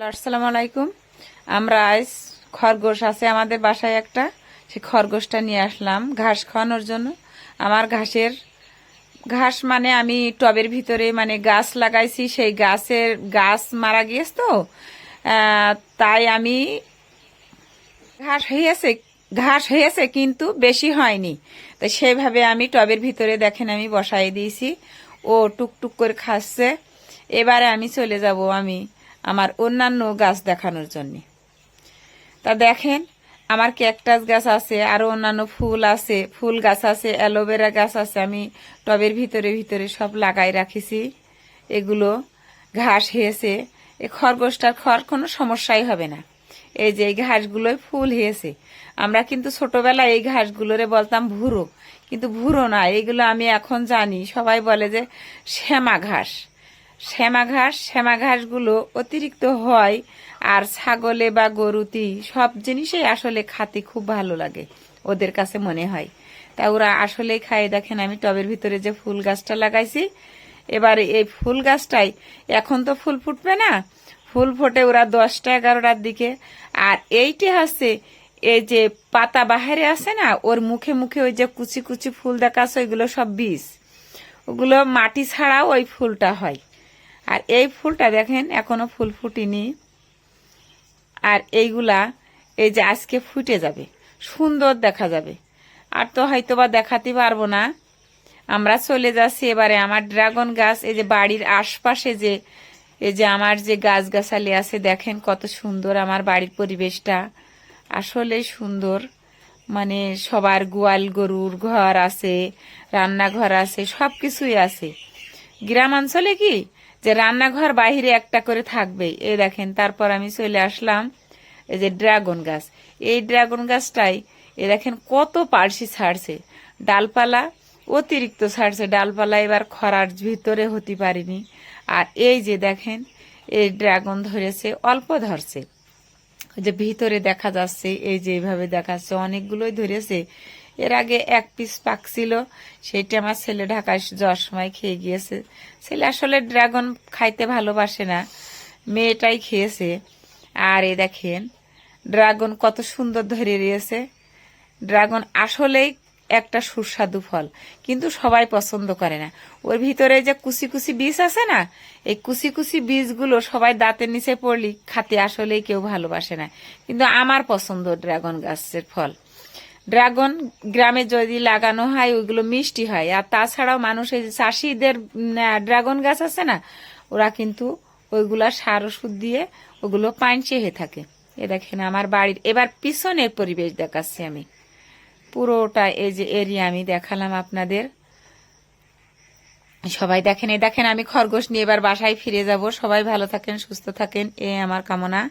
আসসালামু আলাইকুম। আমরা আজ খরগোশ আছে আমাদের বাসায় একটা, সেই খরগোশটা নিয়ে আসলাম ঘাস খাওয়ানোর জন্য। আমার ঘাস মানে আমি টবের ভিতরে মানে গাছ লাগাইছি, সেই গাছ মারা গিয়েছে তো তাই আমি ঘাস হয়েছে ঘাস হয়েছে কিন্তু বেশি হয়নি। তো সেইভাবে আমি টবের ভিতরে দেখেন আমি বসাই দিয়েছি, ও টুকটুক করে খাচ্ছে। এবারে আমি চলে যাব আমার অন্যান্য গাছ দেখানোর জন্য। তা দেখেন আমার ক্যাকটাস গাছ আছে, আরো অন্যান্য ফুল আছে, ফুল গাছ আছে, অ্যালোভেরা গাছ আছে, আমি টবের ভিতরে ভিতরে সব লাগাই রাখিছি। এগুলো ঘাস হয়েছে, এই খরগোশটার কোনো সমস্যাই হবে না। এই যে এই ঘাসগুলোই ফুল হয়েছে। আমরা কিন্তু ছোটবেলায় এই ঘাসগুলোরে বলতাম ভুরো, কিন্তু ভুরো না, এইগুলো আমি এখন জানি সবাই বলে যে শ্যামা ঘাসগুলো অতিরিক্ত হয়, আর ছাগলে বা গরুতি সব জিনিসই আসলে খাতে খুব ভালো লাগে ওদের কাছে মনে হয়। তা ওরা আসলেই খায়। দেখেন আমি টবের ভিতরে যে ফুল গাছটা লাগাইছি, এবারে এই ফুল গাছটাই এখন তো ফুল ফুটবে না, ফুল ফোটে ওরা 10টা 11টার দিকে। আর এইটি হচ্ছে এই যে পাতা বাহারে আছে না, ওর মুখে মুখে ওই যে কুচি কুচি ফুল দেখাচ্ছে, ওইগুলো সব বীজ, ওগুলো মাটি ছাড়াও ওই ফুলটা হয়। আর এই ফুলটা দেখেন এখনো ফুল ফুটিনি, আর এইগুলা এই যে আজকে ফুটে যাবে, সুন্দর দেখা যাবে। আর তো হয়তো বা দেখাতে পারবো না। আমরা চলে যাচ্ছি এবারে আমার ড্রাগন গাছ। এই যে বাড়ির আশপাশে যে এই যে আমার যে গাছগাছালি আছে, দেখেন কত সুন্দর আমার বাড়ির পরিবেশটা, আসলে সুন্দর। মানে সবার গোয়াল গরুর ঘর আছে, রান্নাঘর আছে, সব কিছুই আছে। গ্রামাঞ্চলে কি যে রান্নাঘর বাহিরে একটা করে থাকবেই। এই দেখেন তারপর আমি চলে আসলাম এই যে ড্রাগন গাছ। এই ড্রাগন গাছটাই এ দেখেন কত পার্সি ছাড়ছে, ডালপালা অতিরিক্ত ছাড়ছে, ডালপালা এবার খরার ভিতরে হতে পারিনি। আর এই যে দেখেন এই ড্রাগন ধরেছে, অল্প ধরছে, যে ভিতরে দেখা যাচ্ছে, এই যে এইভাবে দেখাচ্ছে অনেকগুলোই ধরেছে। এর আগে এক পিস পাকছিল, সেইটা আমার ছেলে ঢাকায় যাওয়ার সময় খেয়ে গিয়েছে। ছেলে আসলে ড্রাগন খাইতে ভালোবাসে না, মেয়েটাই খেয়েছে। আর এই দেখেন ড্রাগন কত সুন্দর ধরে রয়েছে। ড্রাগন আসলেই একটা সুস্বাদু ফল, কিন্তু সবাই পছন্দ করে না। ওর ভিতরে যে কুচি কুচি বীজ আছে না, এই কুচি কুচি বীজগুলো সবাই দাঁতের নিচে পড়লি খাতে আসলেই কেউ ভালোবাসে না, কিন্তু আমার পছন্দ ড্রাগন গাছের ফল। ড্রাগন গ্রামে যদি লাগানো হয় ওইগুলো মিষ্টি হয়। আর তাছাড়াও মানুষ এই যে চাষিদের ড্রাগন গাছ আছে না, ওরা কিন্তু ওইগুলা সার ওষুধ দিয়ে ওগুলো পাইনচে হয়ে থাকে। এ দেখেন আমার বাড়ির এবার পিছনের পরিবেশ দেখাচ্ছি আমি পুরোটা, এই যে এরিয়া আমি দেখালাম আপনাদের। সবাই দেখেন, এই দেখেন আমি খরগোশ নিয়ে এবার বাসায় ফিরে যাব। সবাই ভালো থাকেন, সুস্থ থাকেন, এ আমার কামনা।